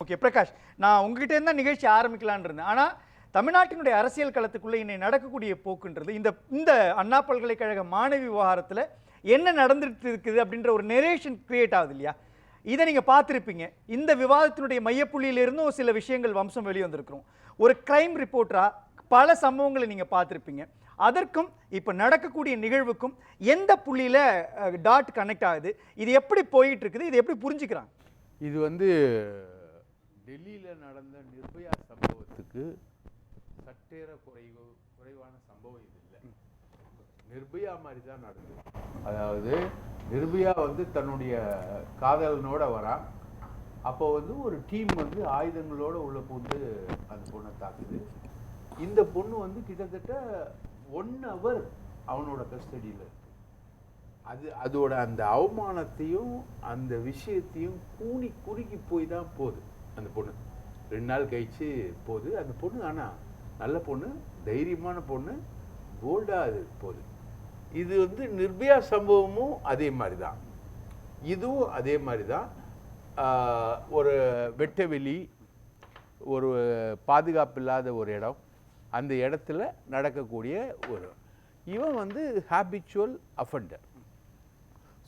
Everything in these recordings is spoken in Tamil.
ஓகே பிரகாஷ், நான் உங்ககிட்ட இருந்தா நிகழ்ச்சி ஆரம்பிக்கலான்னு இருந்தேன். ஆனா தமிழ்நாட்டினுடைய அரசியல் களத்துக்குள்ள இன்னை நடக்கக்கூடிய போக்குன்றது இந்த அண்ணா பல்கலைக்கழக மாணவி விவகாரத்துல என்ன நடந்துட்டு இருக்குது அப்படின்ற ஒரு நெரேஷன் கிரியேட் ஆகுது இல்லையா? இதை நீங்க பார்த்திருப்பீங்க. இந்த விவாதத்தினுடைய மையப்புள்ளியிலிருந்தும் சில விஷயங்கள் வம்சம் வெளியே வந்திருக்கிறோம். ஒரு கிரைம் ரிப்போர்ட்டரா பல சம்பவங்களை நீங்க பார்த்திருப்பீங்க. அதற்கும் இப்ப நடக்கக்கூடிய நிகழ்வுக்கும் எந்த புள்ளியில டாட் கனெக்ட் ஆகுது? இது எப்படி போயிட்டு இருக்குது? இது எப்படி புரிஞ்சுக்கிறாங்க? இது வந்து டெல்லியில் நடந்த நிர்பயா சம்பவத்துக்கு சற்றேற குறைவான சம்பவம் இது இல்லை. நிர்பயா மாதிரி தான் நடந்தது. அதாவது நிர்பயா வந்து தன்னுடைய காதலனோட வரா. அப்போ வந்து ஒரு டீம் வந்து ஆயுதங்களோட உள்ள பூந்து அந்த பொண்ணை தாக்குது. இந்த பொண்ணு வந்து கிட்டத்தட்ட 1 hour அவனோட கஸ்டடியில் இருக்கு. அதோட அந்த அவமானத்தையும் அந்த விஷயத்தையும் குறுக்கி போய் தான் போகுது அந்த பொண்ணு. 2 நாள் கழிச்சு போகுது அந்த பொண்ணு. ஆனால் நல்ல பொண்ணு, தைரியமான பொண்ணு, போல்டாக அது போகுது. இது வந்து நிர்பயா சம்பவமும் அதே மாதிரி தான், இதுவும் அதே மாதிரி தான். ஒரு வெட்டவெளி, ஒரு பாதுகாப்பு இல்லாத ஒரு இடம், அந்த இடத்துல நடக்கக்கூடிய இவன் வந்து ஹேபிச்சுவல் அஃபெண்டர்.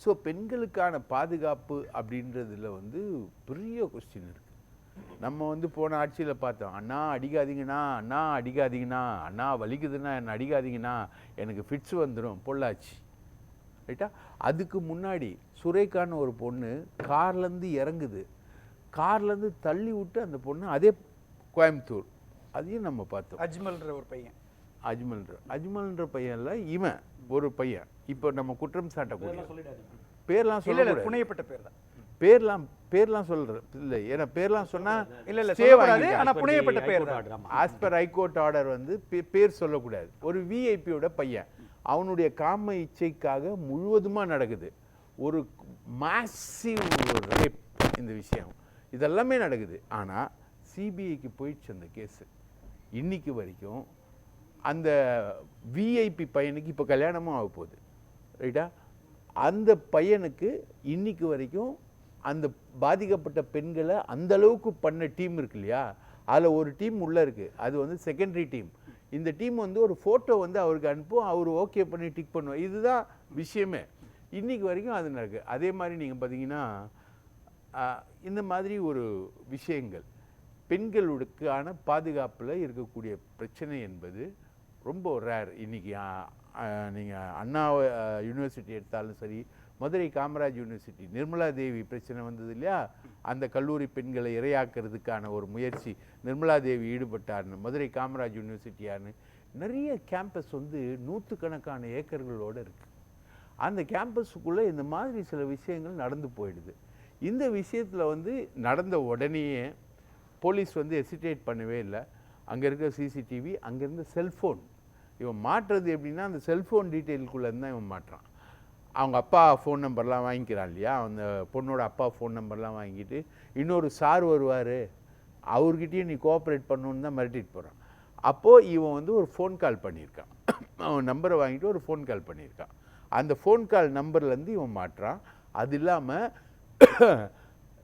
ஸோ பெண்களுக்கான பாதுகாப்பு அப்படின்றதுல வந்து பெரிய கொஸ்டின் இருக்குது. நம்ம வந்து போன ஆட்சியில் பார்த்தோம், அண்ணா அடிக்காதீங்கண்ணா, அண்ணா அடிக்காதீங்கண்ணா, அண்ணா வலிக்குதுன்னா என்னை அடிக்காதீங்கண்ணா, எனக்கு ஃபிட்ஸ் வந்துடும், பொள்ளாச்சி ரைட்டா. அதுக்கு முன்னாடி சுரேகான்னு ஒரு பொண்ணு கார்லேருந்து இறங்குது, கார்லேருந்து தள்ளி விட்டு அந்த பொண்ணு, அதே கோயம்புத்தூர், அதையும் நம்ம பார்த்தோம். அஜ்மல்ன்ற ஒரு பையன், அஜ்மல்ன்ற பையன்ல இவன் ஒரு பையன். இப்போ நம்ம குற்றம் சாட்டக்கூடிய பேர்லாம் சொல்ல, புனையப்பட்ட பேர் தான், பேர்லாம் சொல்றது இல்லை. ஏன்னா பேர்லாம் சொன்னா புனையப்பட்ட பேர் தான். ஆஸ் பர் ஹைகோர்ட் ஆர்டர் வந்து பேர் சொல்லக்கூடாது. ஒரு விஐபியோட பையன், அவனுடைய காம இச்சைக்காக முழுவதுமா நடக்குது ஒரு மாசிவ் ரேப். இந்த விஷயம் இதெல்லாமே நடக்குது. ஆனால் சிபிஐக்கு போயிடுச்சு அந்த கேஸு. இன்னைக்கு வரைக்கும் அந்த விஐபி பையனுக்கு இப்போ கல்யாணமும் ஆக போகுது ரைட்டா. அந்த பையனுக்கு இன்னைக்கு வரைக்கும் அந்த பாதிக்கப்பட்ட பெண்களை அந்த அளவுக்கு பண்ண டீம் இருக்கு இல்லையா, அதில் ஒரு டீம் உள்ளே இருக்குது. அது வந்து செகண்டரி டீம். இந்த டீம் வந்து ஒரு ஃபோட்டோ வந்து அவருக்கு அனுப்பும், அவர் ஓகே பண்ணி டிக் பண்ணுவோம். இதுதான் விஷயமே. இன்றைக்கி வரைக்கும் அது நடக்குது. அதே மாதிரி நீங்கள் பார்த்தீங்கன்னா இந்த மாதிரி ஒரு விஷயங்கள் பெண்களுக்கான பாதுகாப்பில் இருக்கக்கூடிய பிரச்சனை என்பது ரொம்ப ரேர். இன்றைக்கி நீங்கள் அண்ணா யூனிவர்சிட்டி எடுத்தாலும் சரி, மதுரை காமராஜ் யூனிவர்சிட்டி நிர்மலா தேவி பிரச்சனை வந்தது இல்லையா, அந்த கல்லூரி பெண்களை இரையாக்கிறதுக்கான ஒரு முயற்சி நிர்மலா தேவி ஈடுபட்டார்னு, மதுரை காமராஜ் யூனிவர்சிட்டியான்னு நிறைய கேம்பஸ் வந்து 100கணக்கான ஏக்கர்களோடு இருக்குது. அந்த கேம்பஸுக்குள்ளே இந்த மாதிரி சில விஷயங்கள் நடந்து போயிடுது. இந்த விஷயத்தில் வந்து நடந்த உடனேயே போலீஸ் வந்து ஹெசிடேட் பண்ணவே இல்லை. அங்கே இருக்கிற சிசிடிவி, அங்கேருந்து செல்ஃபோன், இவன் மாட்டுறது எப்படின்னா அந்த செல்ஃபோன் டீட்டெயிலுக்குள்ளே தான் இவன் மாட்டுறான். அவங்க அப்பா ஃபோன் நம்பர்லாம் வாங்கிக்கிறான் இல்லையா, அந்த பொண்ணோட அப்பா ஃபோன் நம்பர்லாம் வாங்கிட்டு இன்னொரு சார் வருவார், அவர்கிட்டையும் நீ கோஆப்ரேட் பண்ணணுன்னு தான் மிரட்டிட்டு போகிறான். அப்போது இவன் வந்து ஒரு ஃபோன் கால் பண்ணியிருக்கான், அவன் நம்பரை வாங்கிட்டு ஒரு ஃபோன் கால் பண்ணியிருக்கான். அந்த ஃபோன் கால் நம்பர்லேருந்து இவன் மாட்டுறான். அது இல்லாமல்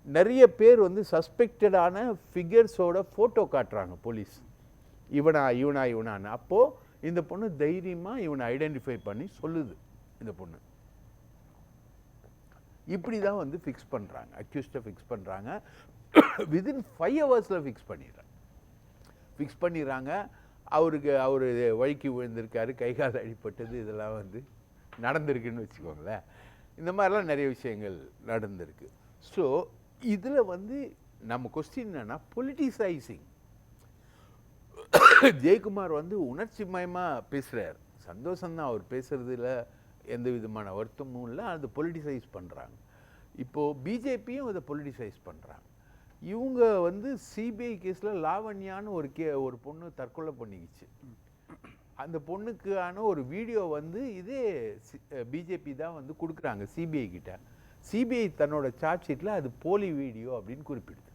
நிறைய பேர் வந்து சஸ்பெக்டடான ஃபிகர்ஸோட ஃபோட்டோ காட்டுறாங்க போலீஸ், இவனான்னு. அப்போது இந்த பொண்ணு தைரியமாக இவனை ஐடென்டிஃபை பண்ணி சொல்லுது. இந்த பொண்ணு இப்படி தான் வந்து ஃபிக்ஸ் பண்ணுறாங்க, அக்யூஸ்டை ஃபிக்ஸ் பண்ணுறாங்க. வித்தின் 5 hours ஃபிக்ஸ் பண்ணிடுறாங்க. அவர் வழுக்கி விழுந்திருக்காரு, கைகால் அடிப்பட்டது, இதெல்லாம் வந்து நடந்திருக்குன்னு வச்சுக்கோங்களேன். இந்த மாதிரிலாம் நிறைய விஷயங்கள் நடந்திருக்கு. ஸோ இதில் வந்து நம்ம கொஸ்டின் என்னன்னா பொலிட்டிசைசிங். ஜெயக்குமார் வந்து உணர்ச்சி மயமாக பேசுகிறார், சந்தோஷம்தான் அவர் பேசுகிறதுல எந்த விதமான வருத்தமும் இல்லை. அது பொலிட்டிசைஸ் பண்ணுறாங்க. இப்போது பிஜேபியும் அதை பொலிட்டிசைஸ் பண்ணுறாங்க. இவங்க வந்து சிபிஐ கேஸில் லாவண்யான்னு ஒரு பொண்ணு தற்கொலை பண்ணிக்கிச்சு. அந்த பொண்ணுக்கான ஒரு வீடியோ வந்து இதே பிஜேபி தான் வந்து கொடுக்குறாங்க சிபிஐ கிட்ட. சிபிஐ தன்னோட சார்ஜ் ஷீட்டில் அது போலி வீடியோ அப்படின்னு குறிப்பிடுது.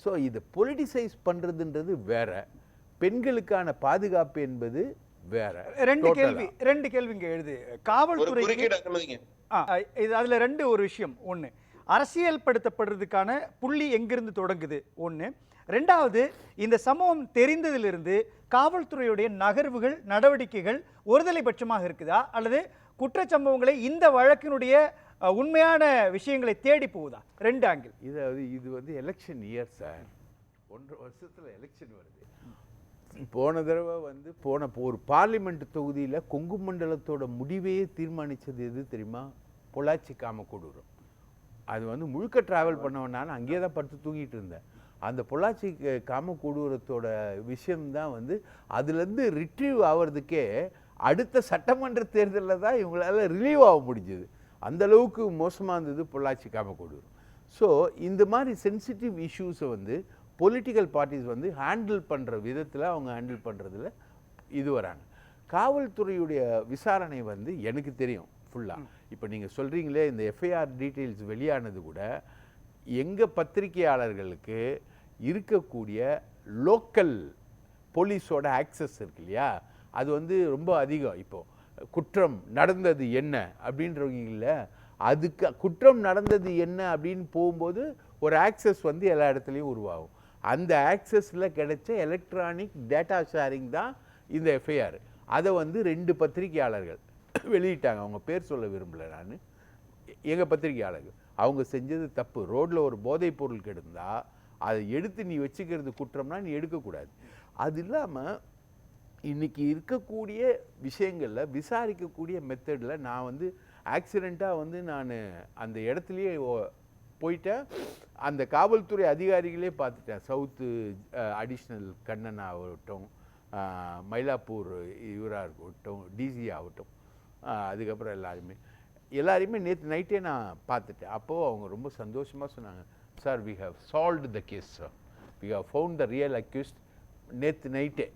ஸோ இதை பொலிட்டிசைஸ் பண்ணுறதுன்றது வேற, பெண்களுக்கான பாதுகாப்பு என்பது வேற. ரெண்டு கேள்வி இங்கே எழுது. காவல்துறைக்கு இது அதில் ஒரு விஷயம். ஒன்று, அரசியல் படுத்தப்படுறதுக்கான புள்ளி எங்கிருந்து தொடங்குது ஒன்று. ரெண்டாவது, இந்த சம்பவம் தெரிந்ததிலிருந்து காவல்துறையுடைய நகர்வுகள் நடவடிக்கைகள் ஒருதலை பட்சமாக இருக்குதா அல்லது குற்றச்சம்பவங்களை இந்த வழக்கினுடைய உண்மையான விஷயங்களை தேடி போகுதா? 2 ஆங்கிள். இது வந்து எலெக்ஷன் இயர் சார், 1.5 வருஷத்துல எலெக்ஷன் வருது. போன தடவை வந்து ஒரு பார்லிமெண்ட் தொகுதியில் கொங்கு மண்டலத்தோட முடிவையே தீர்மானித்தது எது தெரியுமா? பொள்ளாச்சி காமக்கோடூரம். அது வந்து முழுக்க டிராவல் பண்ணவன் நான் அங்கேயே தான் படுத்து தூங்கிட்டு இருந்தேன். அந்த பொள்ளாச்சி காமக்கோடூரத்தோட விஷயம்தான் வந்து அதுலேருந்து ரிட்ரீவ் ஆகிறதுக்கே அடுத்த சட்டமன்ற தேர்தலில் தான் இவங்களால ரிலீவ் ஆக முடிஞ்சது. அந்த அளவுக்கு மோசமாக இருந்தது பொள்ளாச்சி காமக்கோடூரம். ஸோ இந்த மாதிரி சென்சிட்டிவ் இஷ்யூஸை வந்து பொலிட்டிக்கல் பார்ட்டிஸ் வந்து ஹேண்டில் பண்ணுற விதத்தில் அவங்க ஹேண்டில் பண்ணுறதுல இது வராங்க. காவல்துறையுடைய விசாரணை வந்து எனக்கு தெரியும் ஃபுல்லாக. இப்போ நீங்கள் சொல்கிறீங்களே இந்த எஃப்ஐஆர் டீட்டெயில்ஸ் வெளியானது கூட எங்கள் பத்திரிகையாளர்களுக்கு இருக்கக்கூடிய லோக்கல் போலீஸோட ஆக்சஸ் இருக்கு இல்லையா, அது வந்து ரொம்ப அதிகம். இப்போது குற்றம் நடந்தது என்ன அப்படின்றவங்கள அதுக்கு குற்றம் நடந்தது என்ன அப்படின்னு போகும்போது ஒரு ஆக்சஸ் வந்து எல்லா இடத்துலையும் உருவாகும். அந்த ஆக்சஸில் கிடைச்ச எலக்ட்ரானிக் டேட்டா ஷேரிங் தான் இந்த எஃப்ஐஆர். அதை வந்து 2 பத்திரிகையாளர்கள் வெளியிட்டாங்க. அவங்க பேர் சொல்ல விரும்பலை நான். எங்கள் பத்திரிகையாளர்கள் அவங்க செஞ்சது தப்பு. ரோட்டில் ஒரு போதைப் பொருள் கிடந்தா அதை எடுத்து நீ வச்சுக்கிறது குற்றம்னா நீ எடுக்கக்கூடாது. அது இல்லாமல் இன்றைக்கி இருக்கக்கூடிய விஷயங்களில் விசாரிக்கக்கூடிய மெத்தடில் நான் வந்து ஆக்சிடெண்ட்டாக வந்து நான் அந்த இடத்துலையே போயிட்டேன். அந்த காவல்துறை அதிகாரிகளே பார்த்துட்டேன். சவுத்து அடிஷ்னல் கண்ணன் ஆகட்டும், மயிலாப்பூர் இவராக இருக்கட்டும், டிசி ஆகட்டும், அதுக்கப்புறம் எல்லாரையுமே நேற்று நைட்டே நான் பார்த்துட்டேன். அப்போது அவங்க ரொம்ப சந்தோஷமாக சொன்னாங்க, sir we have solved the case sir, we have found the real accused. நேற்று நைட்டே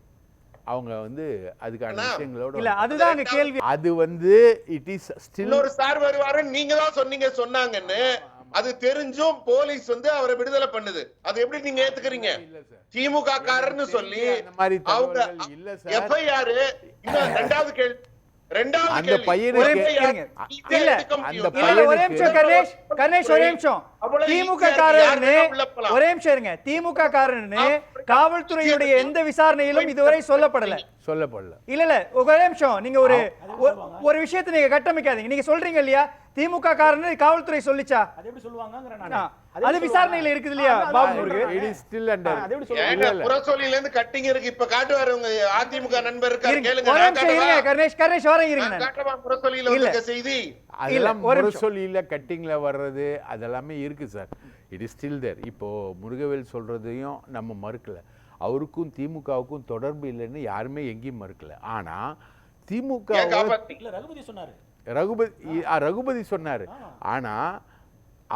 அவங்க வந்து அதுக்கான விஷயங்களோட இல்ல அதுதான் அங்க கேள்வி. அது வந்து இட் இஸ் ஸ்டில் ஒரு சார் வருவாரு நீங்க தான் சொன்னாங்கன்னு அது தெரிஞ்சும் போலீஸ் வந்து அவரை விடுதலை பண்ணுது. அது எப்படி நீங்க ஏத்துக்கிறீங்க? திமுக காரர்னு சொல்லி அவங்க எஃப்ஐஆர். ரெண்டாவது கேள்வி அந்த பையனுக்கு திமுக காரன்னு காவல்துறையுடைய எந்த விசாரணையிலும் இதுவரை சொல்லப்படல. இல்ல ஒரே நிமிஷம், நீங்க ஒரு விஷயத்தை நீங்க கட்டமைக்காதீங்க. நீங்க சொல்றீங்க இல்லையா திமுக காரன்னு காவல்துறை சொல்லிச்சா? அது எப்படி சொல்லுவாங்க? அது விசாரணையில இருக்குது இல்லையா Babu Murugan? It is still under. புறச்சொல்லில இருந்து கட்டிங் இருக்கு. இப்ப காட்டுவாரு உங்க அதிமுக நண்பர் இருக்காரு, கேளுங்க. கணேஷ் வரீங்க. புறச்சொல்லில வந்து செய்தி அதெல்லாம் புறச்சொல்லில கட்டிங்ல வர்றது அதெல்லாமே இருக்கு sir. It is still there. இப்போ முருகவேல் சொல்றதையும் நம்ம மறுக்கல. அவருக்கும் திமுகவுக்கும் தொடர்பு இல்லைன்னு யாருமே எங்கேயும் மறுக்கல. ஆனா திமுக ரகுபதி சொன்னாரு. ஆனா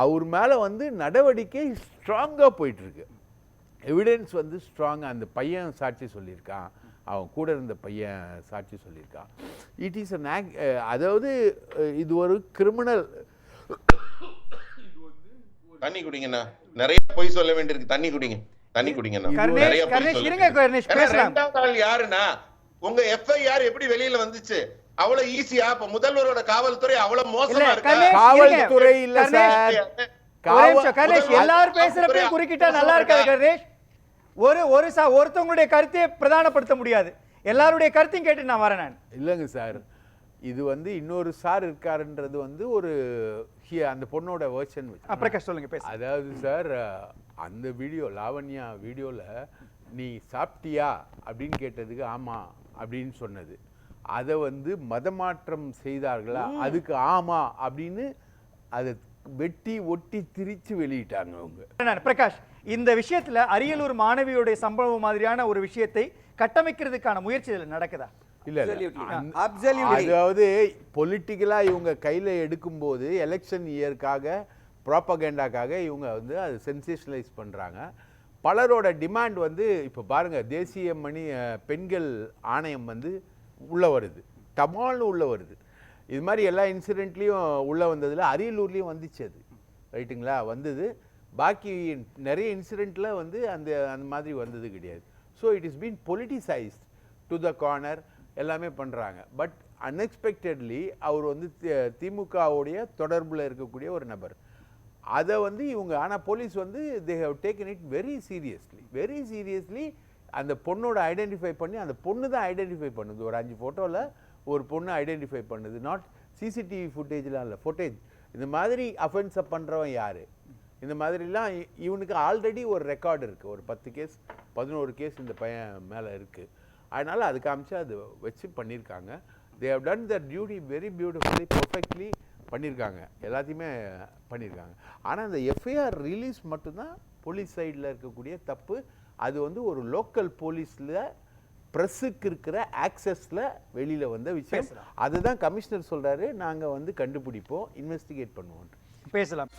அவர் மேலே வந்து நடவடிக்கை ஸ்ட்ராங்காக போயிட்டுருக்கு. எவிடன்ஸ் வந்து ஸ்ட்ராங்காக அந்த பையன் சாட்சி சொல்லியிருக்கான், அவன் கூட இருந்த பையன் சாட்சி சொல்லியிருக்கான். It is an act. அதாவது இது ஒரு கிரிமினல். தண்ணி குடிங்கண்ணா, நிறைய பொய் சொல்ல வேண்டியிருக்கு. தண்ணி குடிங்கண்ணா. ரெண்டாவது ஆள் யாருன்னா உங்க எஃப்ஐஆர் எப்படி வெளியில வந்துச்சு? அவ்வளவு ஈஸியா? இப்ப முதல்வரோட காவல்துறை அவ்வளவு மோசமா இருக்கு? காவல்துறை இல்ல சார். கணேஷ் எல்லாரும் பேசுறப்ப குறுக்கிட்டா நல்லா இருக்காது கணேஷ். ஒருத்தவங்களுடைய கருத்தை பிரதானப்படுத்த முடியாது. எல்லாருடைய கருத்தையும் கேட்டு நான் வரேன். நான் இல்லைங்க சார், இது வந்து இன்னொரு சார் இருக்காருன்றது வந்து ஒரு அந்த பொண்ணோட வெர்ஷன். பிரகாஷ் சொல்லுங்க பேச. அதாவது சார் அந்த வீடியோ லாவண்யா வீடியோல நீ சாப்பிட்டியா அப்படின்னு கேட்டதுக்கு ஆமா அப்படின்னு சொன்னது. அதை வந்து மதமாற்றம் செய்தார்களா, அதுக்கு ஆமா அப்படின்னு அதை வெட்டி ஒட்டி திரிச்சு வெளியிட்டாங்க அவங்க. பிரகாஷ், இந்த விஷயத்துல அரியலூர் மாணவியுடைய சம்பவம் மாதிரியான ஒரு விஷயத்தை கட்டமைக்கிறதுக்கான முயற்சி இதுல நடக்குதா? இல்ல, அதாவது பொலிட்டிக்கலா இவங்க கையில எடுக்கும் போது எலெக்ஷன் இயர்க்காக ப்ராபகேண்டாக்காக இவங்க வந்து அதை சென்சேஷனலைஸ் பண்றாங்க. பலரோட டிமாண்ட் வந்து இப்போ பாருங்க, தேசிய பெண்கள் ஆணையம் வந்து உள்ள வருது, டமால்னு உள்ள வருது. இது மாதிரி எல்லா இன்சிடென்ட்லேயும் உள்ளே வந்ததில் அரியலூர்லேயும் வந்துச்சு. அது ரைட்டுங்களா வந்தது. பாக்கி நிறைய இன்சிடெண்ட்டில் வந்து அந்த மாதிரி வந்தது கிடையாது. So it is been politicised to the corner. எல்லாமே பண்ணுறாங்க. பட் அன்எக்ஸ்பெக்டட்லி அவர் வந்து திமுகவுடைய தொடர்பில் இருக்கக்கூடிய ஒரு நபர். அதை வந்து இவங்க ஆனால் போலீஸ் வந்து they have taken it very seriously. அந்த பொண்ணோட ஐடென்டிஃபை பண்ணி அந்த பொண்ணு தான் ஐடென்டிஃபை பண்ணுது. ஒரு 5 ஃபோட்டோவில் ஒரு பொண்ணு ஐடென்டிஃபை பண்ணுது. நாட் சிசிடிவி ஃபுட்டேஜ்லாம் இல்லை, ஃபுட்டேஜ். இந்த மாதிரி அஃபென்ஸை பண்ணுறவன் யார், இந்த மாதிரிலாம் இவனுக்கு ஆல்ரெடி ஒரு ரெக்கார்டு இருக்குது. ஒரு 10 கேஸ் 11 கேஸ் இந்த பையன் மேலே இருக்குது. அதனால் அது காமிச்சு அது வச்சு பண்ணியிருக்காங்க. They have done their duty very beautifully, perfectly பண்ணியிருக்காங்க. எல்லாத்தையுமே பண்ணியிருக்காங்க. ஆனால் அந்த எஃப்ஐஆர் ரிலீஸ் மட்டும்தான் போலீஸ் சைடில் இருக்கக்கூடிய தப்பு. அது வந்து ஒரு லோக்கல் போலீஸில் ப்ரெஸ்ஸுக்கு இருக்கிற ஆக்சஸில் வெளியில் வந்த விஷயம். அதுதான் கமிஷனர் சொல்கிறாரு, நாங்கள் வந்து கண்டுபிடிப்போம், இன்வெஸ்டிகேட் பண்ணுவோம். பேசலாம்.